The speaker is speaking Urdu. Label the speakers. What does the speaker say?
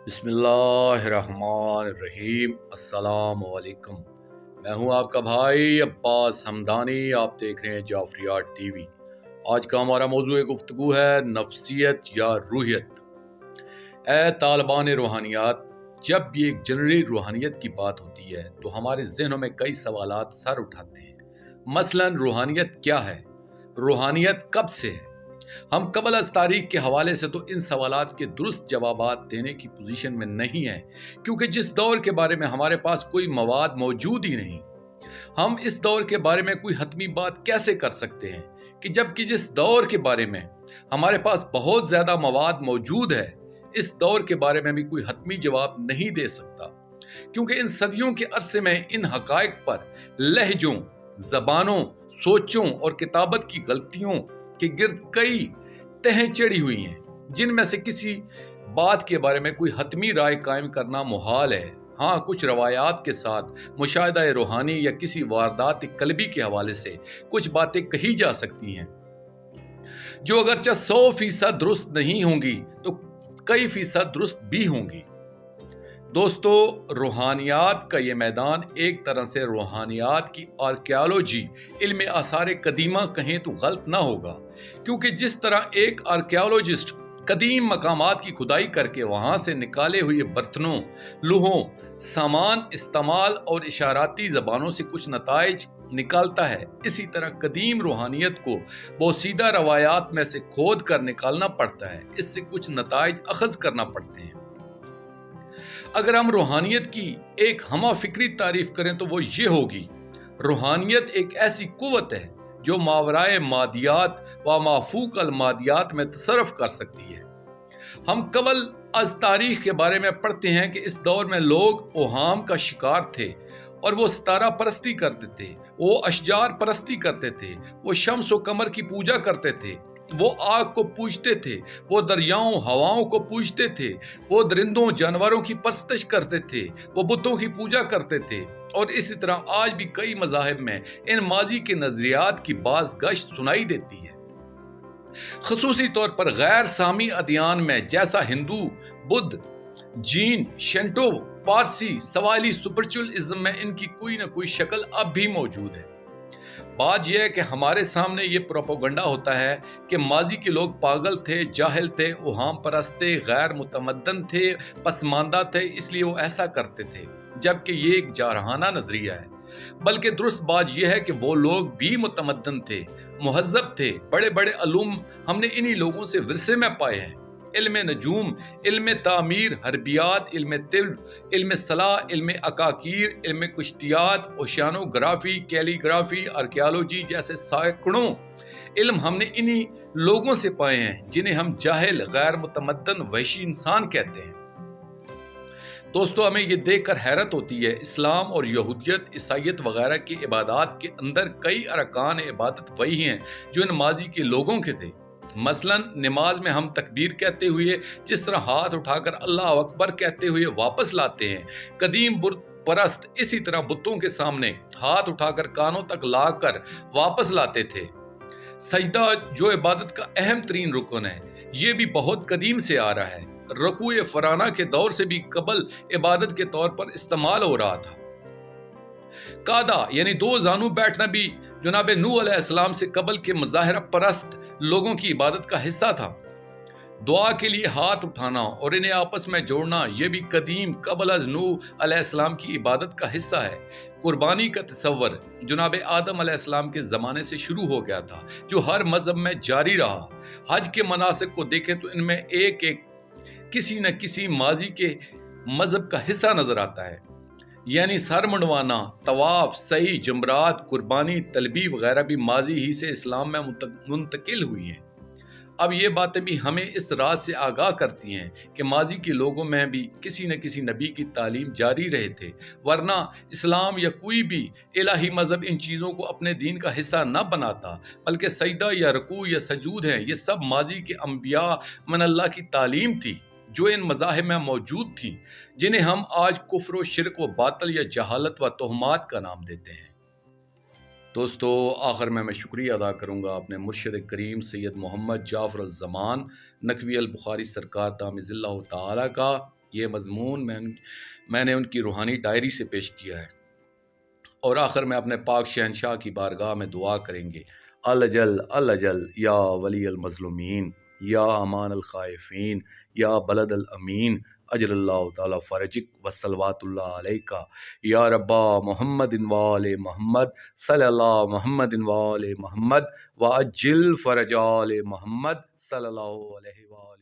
Speaker 1: بسم اللہ الرحمن الرحیم۔ السلام علیکم، میں ہوں آپ کا بھائی عباس حمدانی، آپ دیکھ رہے ہیں جعفریات ٹی وی۔ آج کا ہمارا موضوع گفتگو ہے نفسیت یا روحیت۔ اے طالبان روحانیات، جب بھی ایک جنرل روحانیت کی بات ہوتی ہے تو ہمارے ذہنوں میں کئی سوالات سر اٹھاتے ہیں۔ مثلاً روحانیت کیا ہے؟ روحانیت کب سے ہے؟ ہم قبل از تاریخ کے حوالے سے تو ان سوالات کے درست جوابات دینے کی پوزیشن میں نہیں ہیں، کیونکہ جس دور کے بارے میں ہمارے پاس کوئی مواد موجود ہی نہیں، ہم اس دور کے بارے میں کوئی حتمی بات کیسے کر سکتے ہیں کہ جبکہ جس دور کے بارے میں ہمارے پاس بہت زیادہ مواد موجود ہے، اس دور کے بارے میں بھی کوئی حتمی جواب نہیں دے سکتا، کیونکہ ان صدیوں کے عرصے میں ان حقائق پر لہجوں، زبانوں، سوچوں اور کتابت کی غلطیوں کے گرد کئی تہیں چڑھی ہوئی ہیں، جن میں سے کسی بات کے بارے میں کوئی حتمی رائے قائم کرنا محال ہے۔ ہاں، کچھ روایات کے ساتھ مشاہدہ روحانی یا کسی واردات قلبی کے حوالے سے کچھ باتیں کہی جا سکتی ہیں، جو اگرچہ 100% درست نہیں ہوں گی تو کئی فیصد درست بھی ہوں گی۔ دوستو، روحانیات کا یہ میدان ایک طرح سے روحانیات کی آرکیالوجی، علم آثار قدیمہ کہیں تو غلط نہ ہوگا، کیونکہ جس طرح ایک آرکیالوجسٹ قدیم مقامات کی کھدائی کر کے وہاں سے نکالے ہوئے برتنوں، لوحوں، سامان، استعمال اور اشاراتی زبانوں سے کچھ نتائج نکالتا ہے، اسی طرح قدیم روحانیت کو بوسیدہ روایات میں سے کھود کر نکالنا پڑتا ہے، اس سے کچھ نتائج اخذ کرنا پڑتے ہیں۔ اگر ہم روحانیت کی ایک ہمہ فکری تعریف کریں تو وہ یہ ہوگی: روحانیت ایک ایسی قوت ہے جو ماورائے مادیات و مافوق المادیات میں تصرف کر سکتی ہے۔ ہم قبل از تاریخ کے بارے میں پڑھتے ہیں کہ اس دور میں لوگ اوہام کا شکار تھے اور وہ ستارہ پرستی کرتے تھے، وہ اشجار پرستی کرتے تھے، وہ شمس و قمر کی پوجا کرتے تھے، وہ آگ کو پوجتے تھے، وہ دریاؤں ہواؤں کو پوجتے تھے، وہ درندوں جانوروں کی پرستش کرتے تھے، وہ بتوں کی پوجا کرتے تھے، اور اسی طرح آج بھی کئی مذاہب میں ان ماضی کے نظریات کی باز گشت سنائی دیتی ہے۔ خصوصی طور پر غیر سامی ادیان میں جیسا ہندو، بدھ، جین، شنٹو، پارسی، سوالی سپرچولزم میں ان کی کوئی نہ کوئی شکل اب بھی موجود ہے۔ بات یہ ہے کہ ہمارے سامنے یہ پروپیگنڈا ہوتا ہے کہ ماضی کے لوگ پاگل تھے، جاہل تھے، اوہام پرست تھے، غیر متمدن تھے، پسماندہ تھے، اس لیے وہ ایسا کرتے تھے، جبکہ یہ ایک جارحانہ نظریہ ہے۔ بلکہ درست بات یہ ہے کہ وہ لوگ بھی متمدن تھے، مہذب تھے، بڑے بڑے علوم ہم نے انہی لوگوں سے ورثے میں پائے ہیں: علم نجوم، علم تعمیر، حربیات، علم طب، علم صلاح، علم عقاقیر، علم کشتیات، اوشیانوگرافی، کیلیگرافی، آرکیالوجی جیسے سینکڑوں علم ہم نے انہی لوگوں سے پائے ہیں جنہیں ہم جاہل، غیر متمدن، وحشی انسان کہتے ہیں۔ دوستو، ہمیں یہ دیکھ کر حیرت ہوتی ہے، اسلام اور یہودیت، عیسائیت وغیرہ کی عبادات کے اندر کئی ارکان عبادت وہی ہیں جو ان ماضی کے لوگوں کے تھے۔ مثلاً نماز میں ہم تکبیر کہتے ہوئے جس طرح ہاتھ اٹھا کر اللہ اکبر کہتے ہوئے واپس لاتے ہیں، قدیم بت پرست اسی طرح بتوں کے سامنے ہاتھ اٹھا کر کانوں تک لا کر واپس لاتے تھے۔ سجدہ، جو عبادت کا اہم ترین رکن ہے، یہ بھی بہت قدیم سے آ رہا ہے، رکوع فرانہ کے دور سے بھی قبل عبادت کے طور پر استعمال ہو رہا تھا۔ قعدہ یعنی دو زانو بیٹھنا بھی جناب نوح علیہ السلام سے قبل کے مظاہرہ پرست لوگوں کی عبادت کا حصہ تھا۔ دعا کے لیے ہاتھ اٹھانا اور انہیں آپس میں جوڑنا، یہ بھی قدیم قبل از نوح علیہ السلام کی عبادت کا حصہ ہے۔ قربانی کا تصور جناب آدم علیہ السلام کے زمانے سے شروع ہو گیا تھا، جو ہر مذہب میں جاری رہا۔ حج کے مناسک کو دیکھیں تو ان میں ایک کسی نہ کسی ماضی کے مذہب کا حصہ نظر آتا ہے، یعنی سر منڈوانا، طواف، سعی، جمرات، قربانی، تلبیہ وغیرہ بھی ماضی ہی سے اسلام میں منتقل ہوئی ہیں۔ اب یہ باتیں بھی ہمیں اس راز سے آگاہ کرتی ہیں کہ ماضی کے لوگوں میں بھی کسی نہ کسی نبی کی تعلیم جاری رہے تھے، ورنہ اسلام یا کوئی بھی الہی مذہب ان چیزوں کو اپنے دین کا حصہ نہ بناتا، بلکہ سجدہ یا رکوع یا سجود ہیں، یہ سب ماضی کے انبیاء من اللہ کی تعلیم تھی، جو ان مذاہب میں موجود تھیں، جنہیں ہم آج کفر و شرک و باطل یا جہالت و تہمات کا نام دیتے ہیں۔ دوستو، آخر میں شکریہ ادا کروں گا اپنے مرشد کریم سید محمد جعفر الزمان نقوی البخاری سرکار دامِ ظلہ تعالیٰ کا، یہ مضمون میں نے ان کی روحانی ڈائری سے پیش کیا ہے، اور آخر میں اپنے پاک شہنشاہ کی بارگاہ میں دعا کریں گے۔ الجل الجل یا ولی المظلومین، یا امان الخائفین، یا بلد الامین، اجل اللہ تعالی فرجک وصلوات اللہ علیکہ یا ربا محمد وآل محمد، صلی اللہ محمد وآل محمد، وعجل فرج آل محمد صلی اللہ علیہ وآلہ